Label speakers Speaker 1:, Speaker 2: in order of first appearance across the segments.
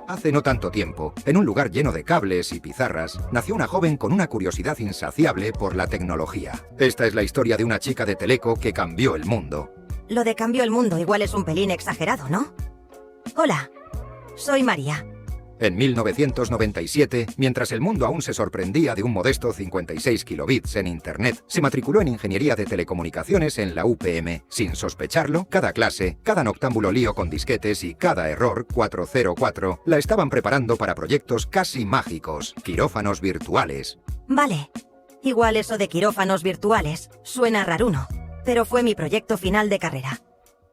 Speaker 1: Hace no tanto tiempo, en un lugar lleno de cables y pizarras, nació una joven con una curiosidad insaciable por la tecnología. Esta es la historia de una chica de Teleco que cambió el mundo.
Speaker 2: Lo de cambió el mundo igual es un pelín exagerado, ¿no? Hola, soy María.
Speaker 1: En 1997, mientras el mundo aún se sorprendía de un modesto 56 kilobits en Internet, se matriculó en Ingeniería de Telecomunicaciones en la UPM. Sin sospecharlo, cada clase, cada noctámbulo lío con disquetes y cada error 404 la estaban preparando para proyectos casi mágicos, quirófanos virtuales.
Speaker 2: Vale, igual eso de quirófanos virtuales suena raruno, pero fue mi proyecto final de carrera.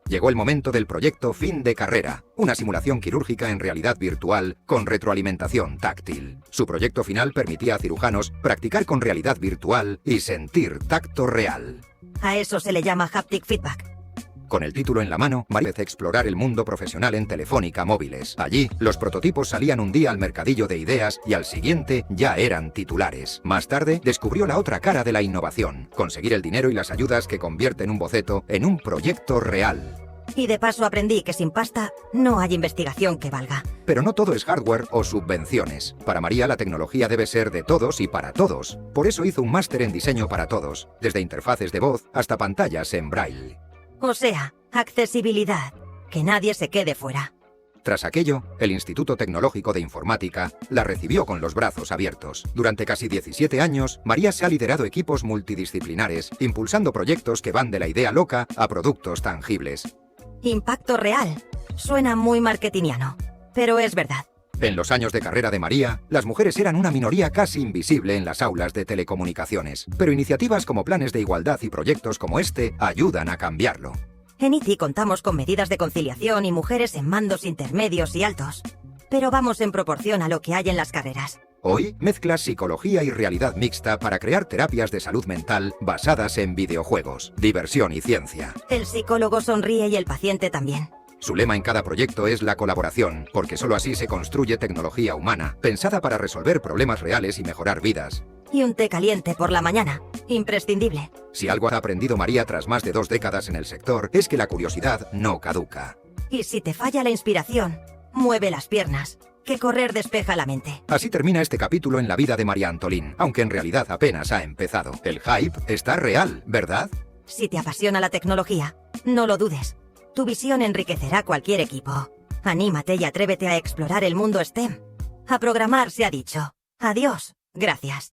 Speaker 1: Llegó el momento del proyecto Fin de Carrera, una simulación quirúrgica en realidad virtual con retroalimentación táctil. Su proyecto final permitía a cirujanos practicar con realidad virtual y sentir tacto real.
Speaker 2: A eso se le llama haptic feedback.
Speaker 1: Con el título en la mano, María empezó a explorar el mundo profesional en Telefónica Móviles. Allí, los prototipos salían un día al mercadillo de ideas y al siguiente ya eran titulares. Más tarde, descubrió la otra cara de la innovación: conseguir el dinero y las ayudas que convierten un boceto en un proyecto real.
Speaker 2: Y de paso aprendí que sin pasta no hay investigación que valga.
Speaker 1: Pero no todo es hardware o subvenciones. Para María la tecnología debe ser de todos y para todos. Por eso hizo un máster en diseño para todos, desde interfaces de voz hasta pantallas en braille.
Speaker 2: O sea, accesibilidad, que nadie se quede fuera.
Speaker 1: Tras aquello, el Instituto Tecnológico de Informática la recibió con los brazos abiertos. Durante casi 17 años, María se ha liderado equipos multidisciplinares, impulsando proyectos que van de la idea loca a productos tangibles.
Speaker 2: Impacto real. Suena muy marketingiano, pero es verdad.
Speaker 1: En los años de carrera de María, las mujeres eran una minoría casi invisible en las aulas de telecomunicaciones. Pero iniciativas como planes de igualdad y proyectos como este ayudan a cambiarlo.
Speaker 2: En ITI contamos con medidas de conciliación y mujeres en mandos intermedios y altos. Pero vamos en proporción a lo que hay en las carreras.
Speaker 1: Hoy, mezclas psicología y realidad mixta para crear terapias de salud mental basadas en videojuegos, diversión y ciencia.
Speaker 2: El psicólogo sonríe y el paciente también.
Speaker 1: Su lema en cada proyecto es la colaboración, porque solo así se construye tecnología humana, pensada para resolver problemas reales y mejorar vidas.
Speaker 2: Y un té caliente por la mañana, imprescindible.
Speaker 1: Si algo ha aprendido María tras más de 2 décadas en el sector, es que la curiosidad no caduca.
Speaker 2: Y si te falla la inspiración, mueve las piernas, que correr despeja la mente.
Speaker 1: Así termina este capítulo en la vida de María Antolín, aunque en realidad apenas ha empezado. El hype está real, ¿verdad?
Speaker 2: Si te apasiona la tecnología, no lo dudes. Tu visión enriquecerá cualquier equipo. Anímate y atrévete a explorar el mundo STEM. A programar se ha dicho. Adiós. Gracias.